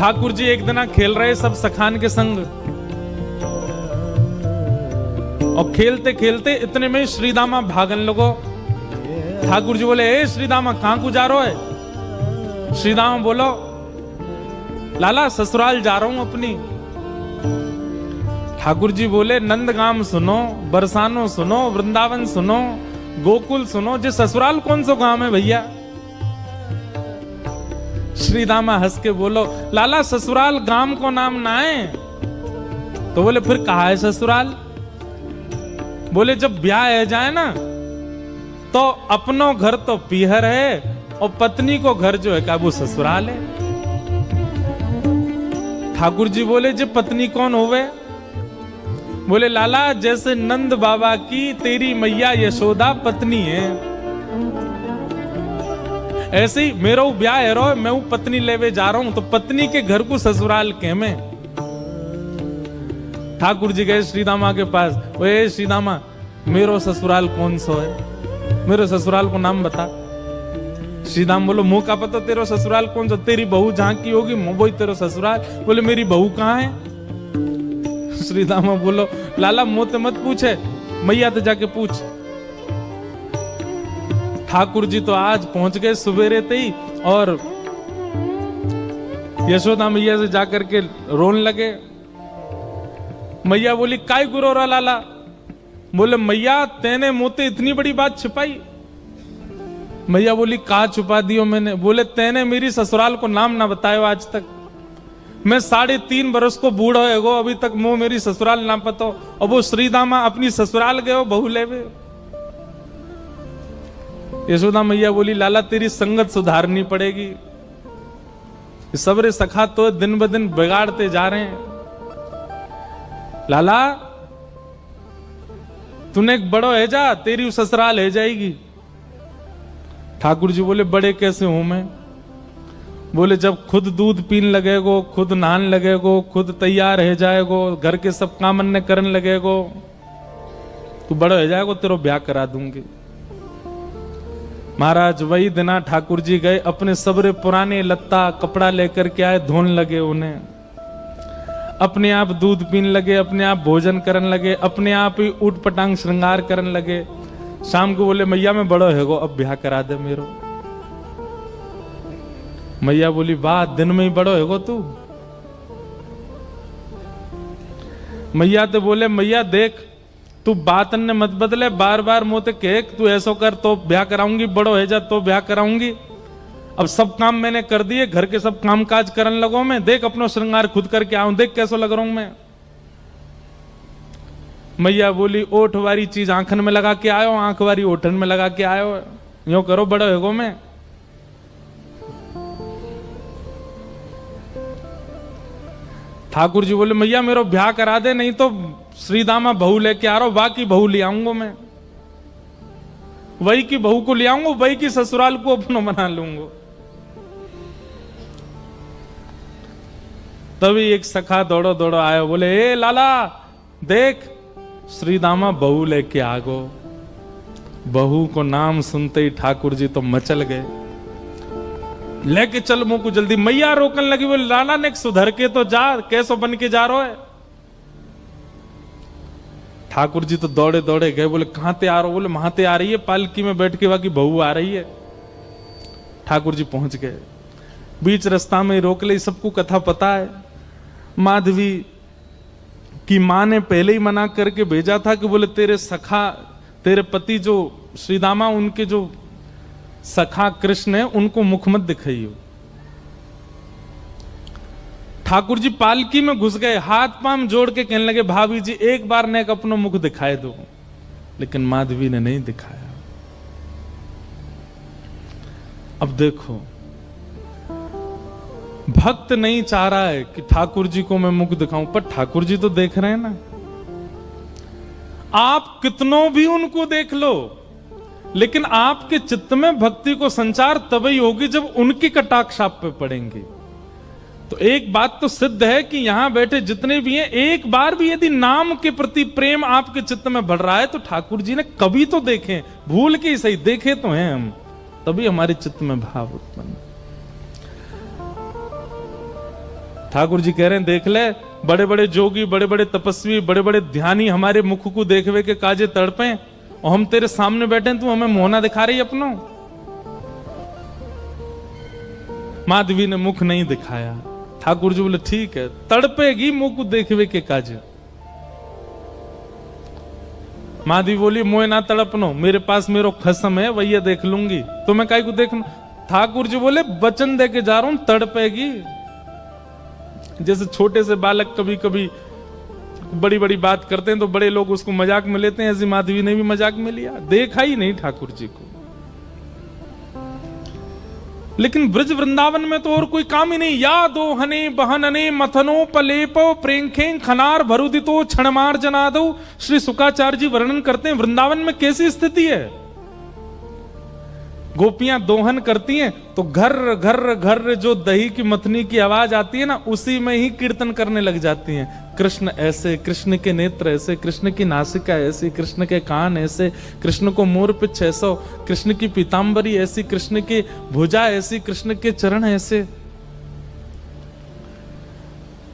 ठाकुर जी एक दिन खेल रहे सब सखान के संग, और खेलते खेलते इतने में श्रीदामा भागन लगो। ठाकुर जी बोले, ए श्रीदामा कहां को जा रहे है? श्रीदामा बोलो, लाला ससुराल जा रहा हूं अपनी। ठाकुर जी बोले, नंदगाम सुनो, बरसानो सुनो, वृंदावन सुनो, गोकुल सुनो, जे ससुराल कौन सा गांव है भैया? श्रीदामा हंस के बोलो, लाला ससुराल गांव को नाम ना है। तो बोले, फिर कहा है ससुराल? बोले, जब ब्याह है जाए ना तो अपनो घर तो पीहर है और पत्नी को घर जो है का वो ससुराल है। ठाकुर जी बोले, जे पत्नी कौन होवे? बोले, लाला जैसे नंद बाबा की तेरी मैया यशोदा पत्नी है, ऐसे ही मेरा ब्याह है रो, मैं पत्नी लेवे जा रहा हूं, तो पत्नी के घर को ससुराल के में। ठाकुर जी गए श्रीदामा के पास, ओए श्रीदामा मेरो ससुराल कौन सा है? मेरे ससुराल को नाम बता। श्रीदाम बोलो, मुंह का पता तेरा ससुराल कौन सा? तेरी बहू जहां की होगी वो तेरा ससुराल। बोले, मेरी बहू कहां है? श्रीदामा बोलो, लाला मुंह मत पूछे, मैया तो जाके पूछ। ठाकुर जी तो आज पहुंच गए सुबेरे ते ही, और यशोदा मैया से जाकर के रोने लगे। मैया बोली, काय गुरो रा लाला? बोले, मैया तेने मुझसे इतनी बड़ी बात छिपाई। मैया बोली, कहा छुपा दियो मैंने? बोले, तेने मेरी ससुराल को नाम ना बतायो आज तक। मैं 3.5 बरस को बूढ़ा है अभी तक मो मेरी ससुराल ना पतो, और वो श्रीदामा अपनी ससुराल गए बहू लेवे। यशोदा मैया बोली, लाला तेरी संगत सुधारनी पड़ेगी, सबरे सखा तो दिन ब दिन बिगाड़ते जा रहे हैं। लाला तूने एक बड़ो है जा, तेरी ससुराल है जाएगी। ठाकुर जी बोले, बड़े कैसे हूं मैं? बोले, जब खुद दूध पीन लगेगो, खुद नहान लगेगो, खुद तैयार है जाएगो, घर के सब काम अन्य करने लगेगो, तू बड़ा हो जाएगो, तेरो ब्याह करा दूंगी। महाराज वही दिना ठाकुर जी गए, अपने सबरे पुराने लत्ता कपड़ा लेकर के आए, धोने लगे उन्हें, अपने आप दूध पीने लगे, अपने आप भोजन करने लगे, अपने आप ही ऊट पटांग श्रृंगार करने लगे। शाम को बोले, मैया मैं बड़ो है गो, अब ब्याह करा दे मेरो। मैया बोली, वाह दिन में ही बड़ो है गो तू। मैया तो बोले, मैया देख तू बात ने मत बदले, बार बार मोते कह तू ऐसा कर तो ब्याह कराऊंगी, बड़ो है जा तो ब्याह कराऊंगी। अब सब काम मैंने कर दिए, घर के सब काम काज करने लगो मैं, देख अपना श्रृंगार खुद करके आऊं, देख कैसा लग रहा हूं मैं। मैया बोली, ओठ वारी चीज आंखन में लगा के आयो, आंख वारी ओठन में लगा के आयो, यो करो बड़ो है गो मैं। ठाकुर जी बोले, मैया मेरा ब्याह करा दे, नहीं तो श्रीदामा बहू लेके आ रहा हूं, बाकी बहू ले आऊंगा मैं, वही की बहू को ले आऊंगा, वही की ससुराल को अपना बना लूंगा। तभी एक सखा दौड़ो दौड़ो आयो, बोले, ए लाला देख श्रीदामा बहू लेके आ गो। बहू को नाम सुनते ही ठाकुर जी तो मचल गए, लेके चल मुंह को जल्दी। मैया रोकने लगी, बोले, लाला ने सुधर के तो जा, कैसो बन के जा रहा है? ठाकुर जी तो दौड़े दौड़े गए, बोले, कहां ते आ रहे हो? बोले, वहां ते आ रही है, पालकी में बैठ के बाकी बहू आ रही है। ठाकुर जी पहुंच गए, बीच रास्ता में रोक ले, सबको कथा पता है। माधवी की मां ने पहले ही मना करके भेजा था कि बोले, तेरे सखा, तेरे पति जो श्रीदामा, उनके जो सखा कृष्ण है, उनको मुख मत दिखाइयो। ठाकुर जी पालकी में घुस गए, हाथ पांव जोड़ के कहने लगे, भाभी जी एक बार ने अपना मुख दिखाए दो, लेकिन माधवी ने नहीं दिखाया। अब देखो, भक्त नहीं चाह रहा है कि ठाकुर जी को मैं मुख दिखाऊं, पर ठाकुर जी तो देख रहे हैं ना। आप कितनों भी उनको देख लो, लेकिन आपके चित्त में भक्ति को संचार तभी होगी जब उनकी कटाक्ष आप पे पड़ेंगे। तो एक बात तो सिद्ध है कि यहां बैठे जितने भी हैं, एक बार भी यदि नाम के प्रति प्रेम आपके चित्त में बढ़ रहा है तो ठाकुर जी ने कभी तो देखे, भूल के ही सही देखे तो हैं हम, तभी हमारे चित्त में भाव उत्पन्न। ठाकुर जी कह रहे हैं देख ले, बड़े बड़े जोगी, बड़े बड़े तपस्वी, बड़े बड़े ध्यानी हमारे मुख को देखवे के काजे तड़पे, और हम तेरे सामने बैठे हैं, तू हमें मोहना दिखा रही अपनो। माधवी ने मुख नहीं दिखाया। ठाकुर जी बोले ठीक है, तड़पेगी मुख को देखवे के काजे। माधवी बोली मोए ना तड़पनो, मेरे पास मेरो खसम है, वही देख लूंगी, तो मैं काहे को देखूं। ठाकुर जी बोले वचन दे के जा रहा हूं, तड़पेगी। जैसे छोटे से बालक कभी कभी बड़ी बड़ी बात करते हैं तो बड़े लोग उसको मजाक में लेते हैं, ऐसी माधवी ने भी मजाक में लिया, देखा ही नहीं ठाकुर जी को। लेकिन ब्रज वृंदावन में तो और कोई काम ही नहीं। या दो हने बहनने मथनो पलेपो प्रेंखे खनार भरुदितो क्षणमार जनादो। श्री शुकाचार्य जी वर्णन करते हैं वृंदावन में कैसी स्थिति है। गोपियां दोहन करती हैं तो घर घर घर जो दही की मथनी की आवाज आती है ना, उसी में ही कीर्तन करने लग जाती हैं। कृष्ण ऐसे, कृष्ण के नेत्र ऐसे, कृष्ण की नासिका ऐसी, कृष्ण के कान ऐसे, कृष्ण को मोर पिछ ऐसा, कृष्ण की पीतांबरी ऐसी, कृष्ण की भुजा ऐसी, कृष्ण के चरण ऐसे।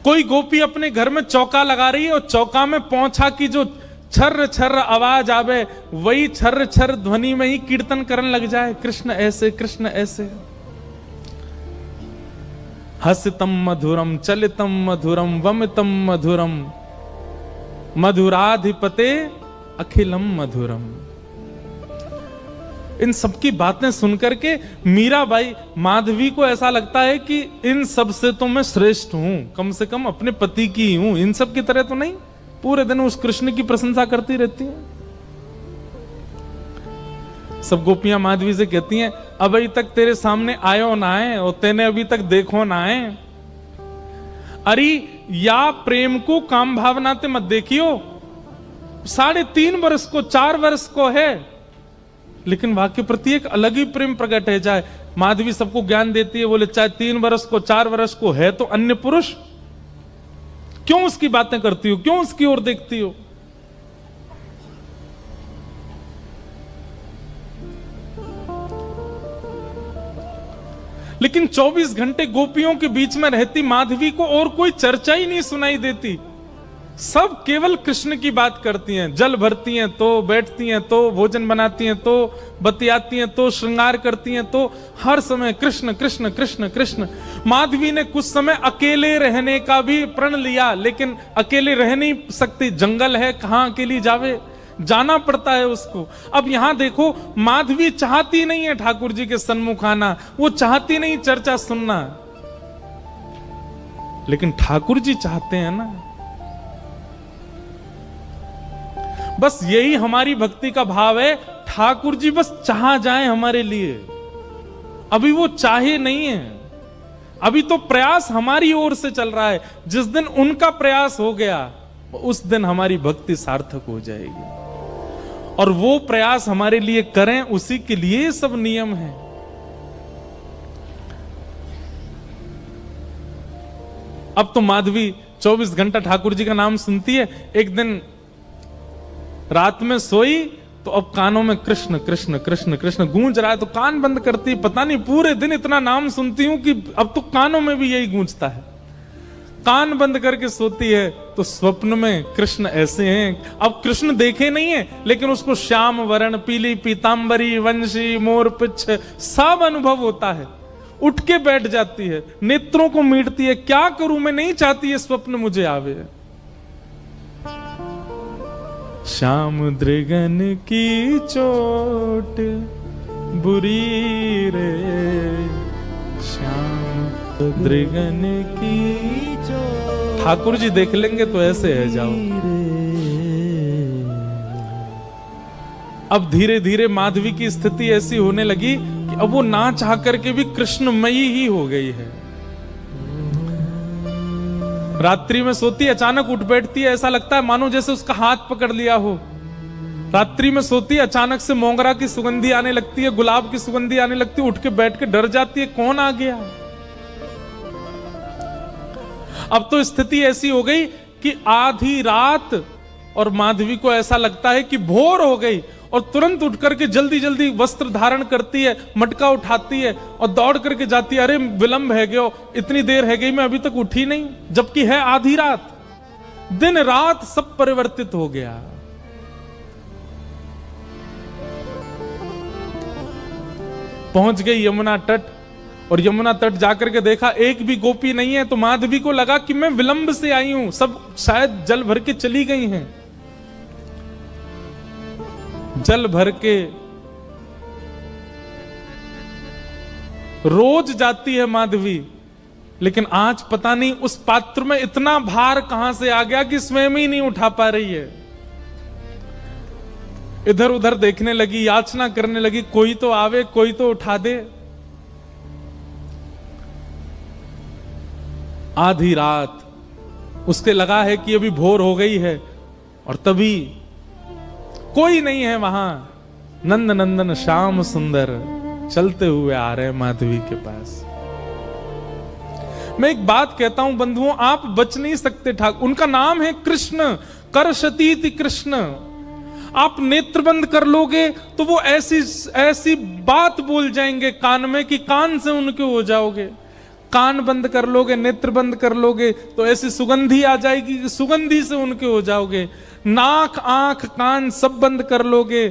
कोई गोपी अपने घर में चौका लगा रही है और चौका में पौंछा की जो छर्र छर्र आवाज आवे, वही छर्र छर्र ध्वनि में ही कीर्तन करने लग जाए, कृष्ण ऐसे, कृष्ण ऐसे। हसितम मधुरम चलितम मधुरम वमितम मधुरम मधुराधिपते अखिलम मधुरम। इन सबकी बातें सुनकर के मीराबाई, माधवी को ऐसा लगता है कि इन सब से तो मैं श्रेष्ठ हूं, कम से कम अपने पति की हूं, इन सब की तरह तो नहीं। पूरे दिन उस कृष्ण की प्रशंसा करती रहती हैं। सब गोपियां माधवी से कहती हैं अभी तक तेरे सामने आयो ना है और तेने अभी तक देखो ना है। अरे या प्रेम को काम भावना ते मत देखियो, 3.5 वर्ष को 4 वर्ष को है, लेकिन वाक्य प्रति एक अलग ही प्रेम प्रकट है जाए। माधवी सबको ज्ञान देती है, बोले चाहे 3 वर्ष को 4 वर्ष को है तो अन्य पुरुष, क्यों उसकी बातें करती हो, क्यों उसकी ओर देखती हो। लेकिन 24 घंटे गोपियों के बीच में रहती माधवी को और कोई चर्चा ही नहीं सुनाई देती। सब केवल कृष्ण की बात करती हैं, जल भरती हैं तो बैठती हैं तो भोजन बनाती हैं तो बतियाती हैं तो श्रृंगार करती हैं, तो हर समय कृष्ण कृष्ण कृष्ण कृष्ण। माधवी ने कुछ समय अकेले रहने का भी प्रण लिया, लेकिन अकेले रह नहीं सकती, जंगल है, कहां अकेली जावे, जाना पड़ता है उसको। अब यहां देखो, माधवी चाहती नहीं है ठाकुर जी के सन्मुख आना, वो चाहती नहीं चर्चा सुनना, लेकिन ठाकुर जी चाहते हैं ना। बस यही हमारी भक्ति का भाव है, ठाकुर जी बस चाह जाए हमारे लिए। अभी वो चाहे नहीं है, अभी तो प्रयास हमारी ओर से चल रहा है। जिस दिन उनका प्रयास हो गया उस दिन हमारी भक्ति सार्थक हो जाएगी, और वो प्रयास हमारे लिए करें, उसी के लिए सब नियम है। अब तो माधवी 24 घंटा ठाकुर जी का नाम सुनती है। एक दिन रात में सोई तो अब कानों में कृष्ण कृष्ण कृष्ण कृष्ण गूंज रहा है, तो कान बंद करती, पता नहीं पूरे दिन इतना नाम सुनती हूं कि अब तो कानों में भी यही गूंजता है। कान बंद करके सोती है तो स्वप्न में कृष्ण ऐसे हैं। अब कृष्ण देखे नहीं है, लेकिन उसको श्याम वर्ण, पीली पीतांबरी, वंशी, मोर पिछ सब अनुभव होता है। उठ के बैठ जाती है, नेत्रों को मीटती है, क्या करूं मैं, नहीं चाहती है स्वप्न मुझे आवे। श्याम दृगन की चोट बुरी रे, श्याम दृगन की चोट। ठाकुर जी देख लेंगे तो ऐसे है जाओ। अब धीरे धीरे माधवी की स्थिति ऐसी होने लगी कि अब वो ना चाह करके भी कृष्णमयी ही हो गई है। रात्रि में सोती, अचानक उठ बैठती है, ऐसा लगता है मानो जैसे उसका हाथ पकड़ लिया हो। रात्रि में सोती, अचानक से मोगरा की सुगंधी आने लगती है, गुलाब की सुगंधी आने लगती है, उठ के बैठ के डर जाती है, कौन आ गया। अब तो स्थिति ऐसी हो गई कि आधी रात और माधवी को ऐसा लगता है कि भोर हो गई, और तुरंत उठ करके जल्दी जल्दी वस्त्र धारण करती है, मटका उठाती है और दौड़ करके जाती है। अरे विलंब है गयो, इतनी देर है गई, मैं अभी तक उठी नहीं, जबकि है आधी रात। दिन रात सब परिवर्तित हो गया। पहुंच गई यमुना तट, और यमुना तट जाकर के देखा एक भी गोपी नहीं है। तो माधवी को लगा कि मैं विलंब से आई हूं, सब शायद जल भर के चली गई हैं। जल भर के रोज जाती है माधवी, लेकिन आज पता नहीं उस पात्र में इतना भार कहां से आ गया कि स्वयं ही नहीं उठा पा रही है। इधर उधर देखने लगी, याचना करने लगी, कोई तो आवे, कोई तो उठा दे। आधी रात उसके लगा है कि अभी भोर हो गई है, और तभी कोई नहीं है वहां। नंद नंदन श्याम सुंदर चलते हुए आ रहे हैं माधवी के पास। मैं एक बात कहता हूं बंधुओं, आप बच नहीं सकते ठाकुर। उनका नाम है कृष्ण, करशतीति कृष्ण। आप नेत्र बंद कर लोगे तो वो ऐसी बात बोल जाएंगे कान में कि कान से उनके हो जाओगे। कान बंद कर लोगे, नेत्र बंद कर लोगे तो ऐसी सुगंधी आ जाएगी कि सुगंधी से उनके हो जाओगे। नाक, आंख, कान सब बंद कर लोगे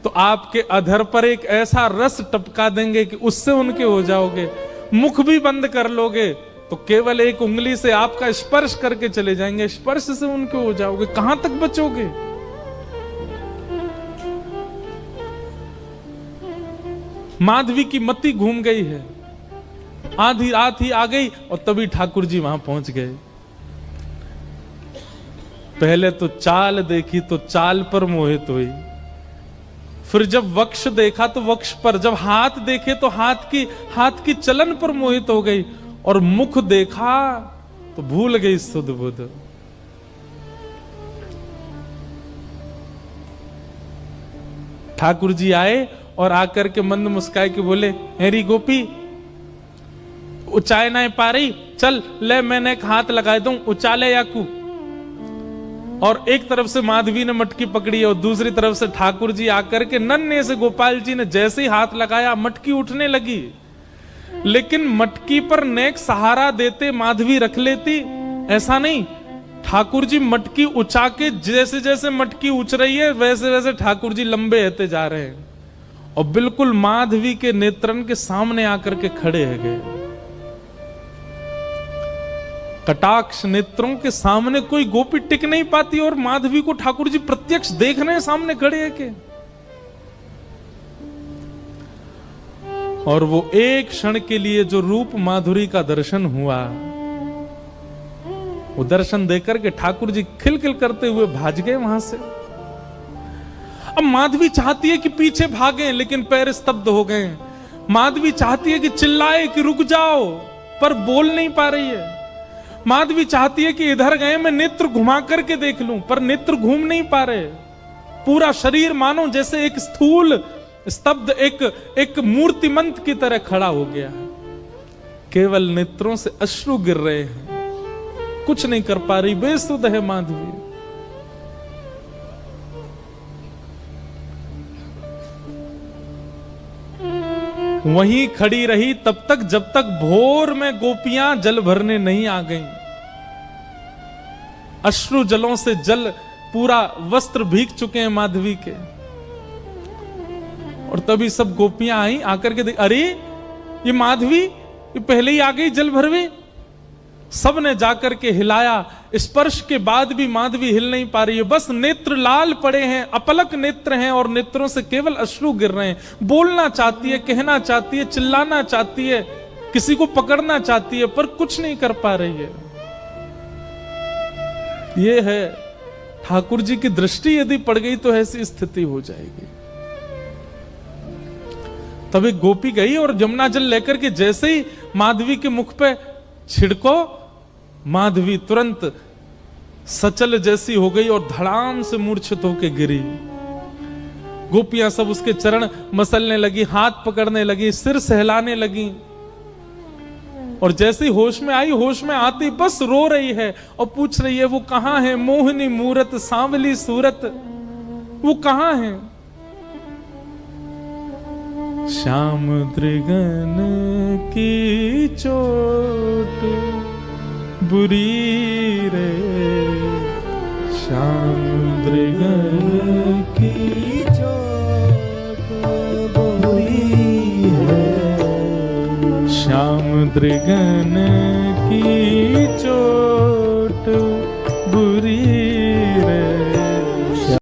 तो आपके अधर पर एक ऐसा रस टपका देंगे कि उससे उनके हो जाओगे। मुख भी बंद कर लोगे तो केवल एक उंगली से आपका स्पर्श करके चले जाएंगे, स्पर्श से उनके हो जाओगे। कहां तक बचोगे? माधवी की मति घूम गई है। आधी रात ही आ गई और तभी ठाकुर जी वहां पहुंच गए। पहले तो चाल देखी तो चाल पर मोहित हुई, फिर जब वक्ष देखा तो वक्ष पर, जब हाथ देखे तो हाथ की चलन पर मोहित हो गई, और मुख देखा तो भूल गई सुध बुध। ठाकुर जी आए और आकर के मंद मुस्काए के बोले, हेरी गोपी उचाए ना पा रही, चल ले मैंने एक हाथ लगाए दूं, उचाले याकू। और एक तरफ से माधवी ने मटकी पकड़ी और दूसरी तरफ से ठाकुर जी आकर के नन्हे से गोपाल जी ने जैसे ही हाथ लगाया मटकी उठने लगी। लेकिन मटकी पर नेक सहारा देते माधवी रख लेती, ऐसा नहीं। ठाकुर जी मटकी उछा के जैसे जैसे मटकी उछ रही है वैसे वैसे ठाकुर जी लंबे होते जा रहे हैं, और बिल्कुल माधवी के नेत्रन के सामने आकर के खड़े है गए। कटाक्ष नेत्रों के सामने कोई गोपी टिक नहीं पाती, और माधवी को ठाकुर जी प्रत्यक्ष देख रहे हैं, सामने खड़े हैं के। और वो एक क्षण के लिए जो रूप माधुरी का दर्शन हुआ, वो दर्शन देकर के ठाकुर जी खिलखिल करते हुए भाग गए वहां से। अब माधवी चाहती है कि पीछे भागें, लेकिन पैर स्तब्ध हो गए। माधवी चाहती है कि चिल्लाए कि रुक जाओ, पर बोल नहीं पा रही है। माधवी चाहती है कि इधर गए मैं नेत्र घुमा करके देख लूं, पर नेत्र घूम नहीं पा रहे। पूरा शरीर मानो जैसे एक स्थूल स्तब्ध एक मूर्तिमंत की तरह खड़ा हो गया है। केवल नेत्रों से अश्रु गिर रहे हैं, कुछ नहीं कर पा रही, बेसुध है माधवी। वहीं खड़ी रही तब तक जब तक भोर में गोपियां जल भरने नहीं आ गईं। अश्रु जलों से जल पूरा वस्त्र भीग चुके हैं माधवी के। और तभी सब गोपियां आई, आकर के देख, अरे ये माधवी ये पहले ही आ गई जल भरवे। सब ने जाकर के हिलाया, स्पर्श के बाद भी माधवी हिल नहीं पा रही है। बस नेत्र लाल पड़े हैं, अपलक नेत्र हैं, और नेत्रों से केवल अश्रु गिर रहे हैं। बोलना चाहती है, कहना चाहती है, चिल्लाना चाहती है, किसी को पकड़ना चाहती है, पर कुछ नहीं कर पा रही है। ये है ठाकुर जी की दृष्टि यदि पड़ गई तो ऐसी स्थिति हो जाएगी। तभी गोपी गई और यमुना जल लेकर के जैसे ही माधवी के मुख पे छिड़को, माधवी तुरंत सचल जैसी हो गई और धड़ाम से मूर्छित होकर गिरी। गोपियां सब उसके चरण मसलने लगी, हाथ पकड़ने लगी, सिर सहलाने लगी। और जैसे ही होश में आई, होश में आती बस रो रही है और पूछ रही है वो कहां है, मोहिनी मूरत सांवली सूरत, वो कहां है? श्याम दृगन की चोट बुरी रे, श्याम दृगन की चोट बुरी है, श्याम दृगन की चोट